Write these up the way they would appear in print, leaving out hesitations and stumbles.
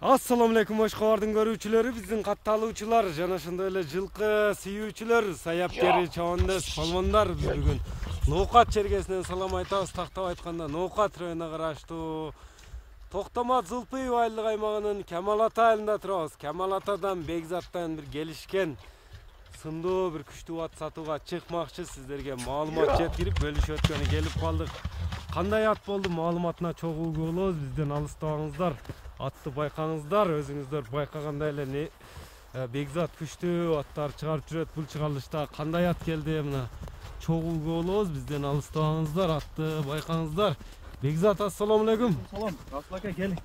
Assalamu alaikum Oşkovardın görүүчүлөрү, биздин катталуучулар жана ошондой эле жылкы сүйүүчүлөр, саяпкери, чабандас, палвандар. Биз бүгүн Ноокат чергесинен салам айтабыз. Тактап айтканда Ноокат районуна караштуу Токтомат Зылпый айылдык аймагынын Камал Ата айылында турабыз. Камал Атадан Бекзаттан бир келишкен сындуу бир күчтүү ат сатууга чыкмакчы. Сиздерге маалымат жеткирип бөлүшүп өткөнү келип калдык. Кандай ат болду маалыматына чогуу болобуз. Бизден алыстабаңыздар. Атты байкаңыздар, өзүңүздөр байкагандай эле не Бекзат күчтүү аттар чыгарып жүрөт. Бул чыгарылышта кандай ат келди, мына чогуу болобуз. Бизден алыстабаңыздар, атты байкаңыздар. Бекзат, ассаламу алейкум. Салам, Расул ака, келиң.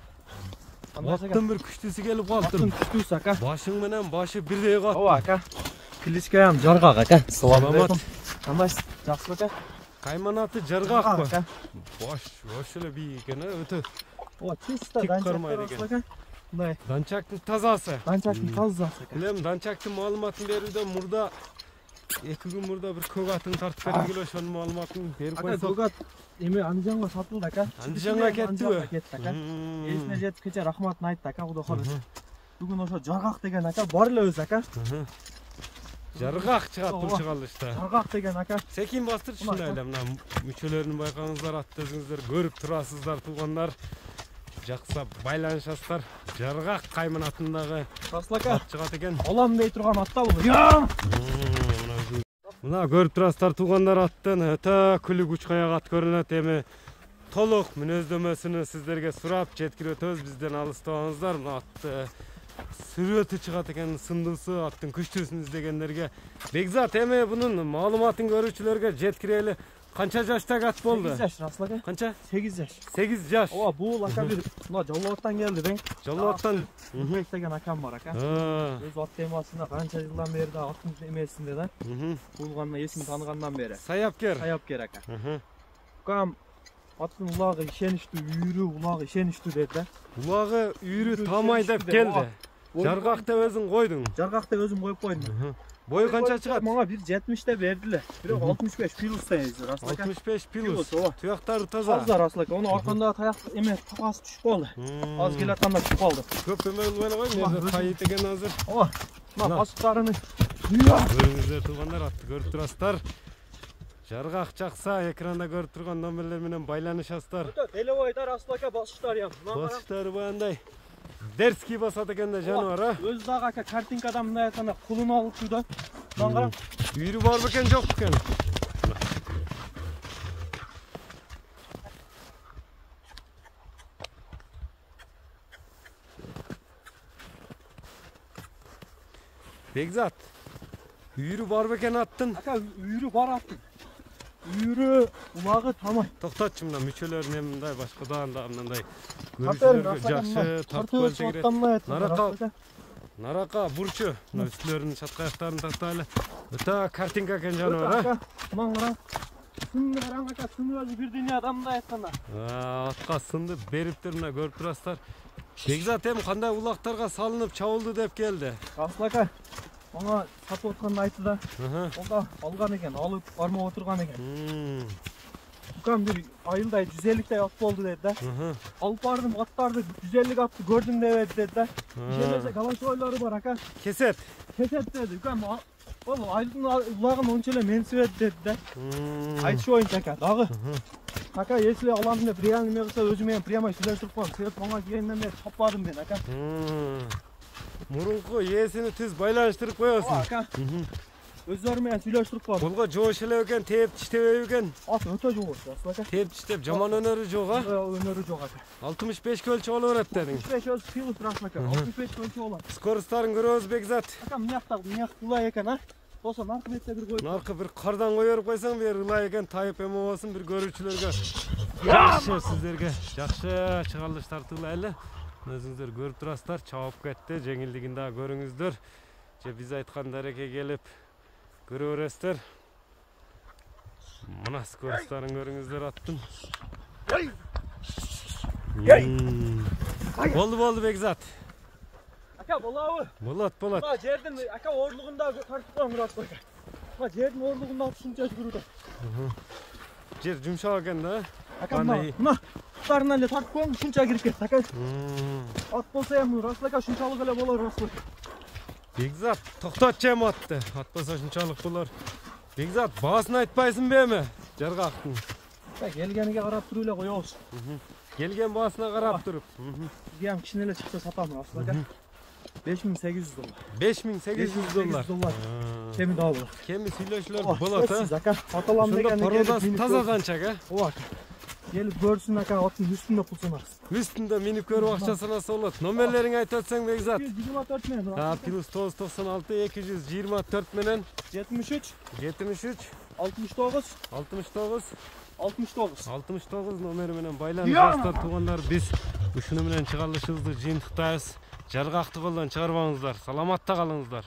Аттын бир күчтүүсү келип калды. Аттын күчтүүсү ака. Башың менен башы бирдей кат. Ооба ака. Кличкаям Жаргак ака. Саламат. Кандайсыз? Жакшыбы ака? Кайманаты Жаргакпы? Ака. Баш ошо эле бийик экен, өтө. Ооба, чиста Тик данчак кармайт Расул экен. ака. Мындай. Данчактын тазасы. Данчактын тазасы ака. Билем, данчактын маалыматын берүүдө мурда 2 күн мурда бир көк атын тартып бергиле, ошонун маалыматын берип Ака, койсок. көк ат эми Андижанга сатылды ака. Андижанга кеттиби? Кетти ака. Эсине жетип кече рахматын айтты ака, Кудо колус. Бүгүн ошо Жаргак деген ака бар эле өзү ака. Жаргак чыгат бул чыгарылышта. Жаргак деген ака. Секин бастырчы ушундай эле мына мүчөлөрүн байкаңыздар, атты өзүңүздөр көрүп турасыздар, туугандар. Жакса байланышасыздар. Жаргак кайманатындагы Расул ака, ат чыгат экен. алам дей турган атта бул. Мына көрүп турасыздар, туугандар, аттын өтө күлүк учкаяк ат көрүнөт. Эми толук мүнөздөмөсүнү сиздерге сурап жеткирип өтөбүз. Бизден алыстабаңыздар. Мына атты сүрөтү чыгат экен, сындуусу, аттын күчтүүсүн издегендерге. Бекзат, эми бунун маалыматын көрүүчүлөргө жеткирели. Канча жаштагы ат болду? 8 жаш, Расул ака. Канча? 8 жаш. 8 жаш. Ооба, бул ака бир мына Жолобаттан келди дең. Жолобаттан деген акам бар ака. Өз ат темасында канча жылдан бери да аттын эмесинде да. Булгандан эсин тааныгандан бери. Саяпкер. Саяпкер ака. Акам аттын улагы ишеничтүү, үйүрү улагы ишеничтүү деди да. Улагы үйүрү тамай деп келди. Жаргак деп өзүң койдуң. Жаргак деп өзүм коюп койдум. Бою канча чыгат? Мага 1.70 бердиле. Бирок 65 плюс дейбиз, Расул ака. 65 плюс. ооба. Туяктары таза. Таза, Расул ака. Ону аркандагы таяк эме такасы түшүп калды. Аз келатканда түшүп калды. Көп эме болбой эле кой, незе тайыт экен азыр. Ооба. Мына пасыктарыны көрүңүздөр туугандар, атты көрүп турасыздар. Жаргак жакса экранда көрүп турган номерлер менен байланышасыздар. Өтө делебой да, Расул ака, басыштары ям. Басыштары баяндай дерски басат экен да жаныбар, а? Өзү дагы ака картинкадан мындай айтканда кулун алыптуу да. Мына караң. Үйүрү бар бекен, жок бекен? Бекзат, үйүрү бар бекен аттын? Ака, үйүрү бар аттын. Үйүрү улагы тамай. Токтотчу, мына мүчөлөрүн мындай башкадан да мындай көрүүчүлөргө жакшы тартып келтирет. Нарака. Нарака бурчу. Мына үстүлөрүнүн чаткаяктарын тартап эле. Өтө картинка экен жаныбар, а? Мына караң. Сынды караң ака, сыны өзү бир дүйнө адамдай айтканда. Атка сынды бериптир, мына көрүп турасыздар. Бекзат, эми кандай улактарга салынып чабылды деп келди? Расул ака, ага сатып атканды айтты да. Ол да алган экен, алып бармап отурган экен. Укам бир айылдай 150 ат болду деди да. Алып бардым аттарды 150 атты көрдүм деди да. Ишенбесе галашойлору бар ака. Кесет. Кесет деди. Укам ол айылдын улагын ончо эле менсибет деди да. Айтышы боюнча ака. Дагы ака, если алам деп реально эме кылса өзү менен прямо сүйлөшүп коем. Себеп мага келгенден бери таппадым мен ака. Мурунку ээсини түз байланыштырып коесуң. Ака. Өздөрү менен сүйлөштүрүп коем. Колго жоош эле экен, тээп тиштебей экен. Ат өтө жогот, Расул ака. Тээп тиштеп жаман өнөрү жок, а? Өнөрү жок ака. 65 өлчө боло берет дедиң. 65 өзү пилот, Расул ака. 65 өлчө болот. Скоростарын көрөбүз, Бекзат. Ака, мынакта улай экен, а? Болсо наркы метте бир коюп. Наркы бир кардан кое берип койсоң, бир улай экен, тайып эме болсун, бир көрүүчүлөргө жакшы, сиздерге жакшы чыгарылыш тартуулайлы. Өзүңүздөр көрүп турасыздар, чабып кетти, жеңилдигин да көрүңүздөр. Же биз айткан дарекке келип көрө бересиздер. Мына скоросттарын көрүңүздөр аттын. Болду Бекзат. Ака, болобу? Болот. Мына жердин ака орлугунда тартып коюң, Расул ака. Мына жердин орлугунда ушунча жүгүрүүдө. Жер жумшак экен да. Aka Qanday? mына туттарынан эле тартып коюң, ушунча кирип кетти ака. Ат болсо эми Расул ака ушунчалык эле болор Расул. Бекзат, токтотчу эми атты. Атпаса ушунчалык болор. Бекзат, баасын айтпайсыңбы эми? Жаргактын. Келгениге карап туруп эле коебуз. Келген баасына карап туруп. Бизге ham кичине эле чыкса сатамын Расул ака. $5800. $5500. Кеми да болот. Кеми сүйлөшүлөр болот, а? Ака, аталам деген породасы таза канчак, а? Ооба. Келип көрсүн ака, аттын үстүндө пул санарсыз. Үстүндө минип көрүп акча санаса болот. Номерлериңи айтып өтсөң Бекзат. 124 менен. +996 224 менен 73 69 69 номери менен байланышыңыздар туугандар. Биз ушуну менен чыгарылышыбызды жыйынтыктайбыз. Жаргакты колдон чыгарбаңыздар. Саламатта калыңыздар.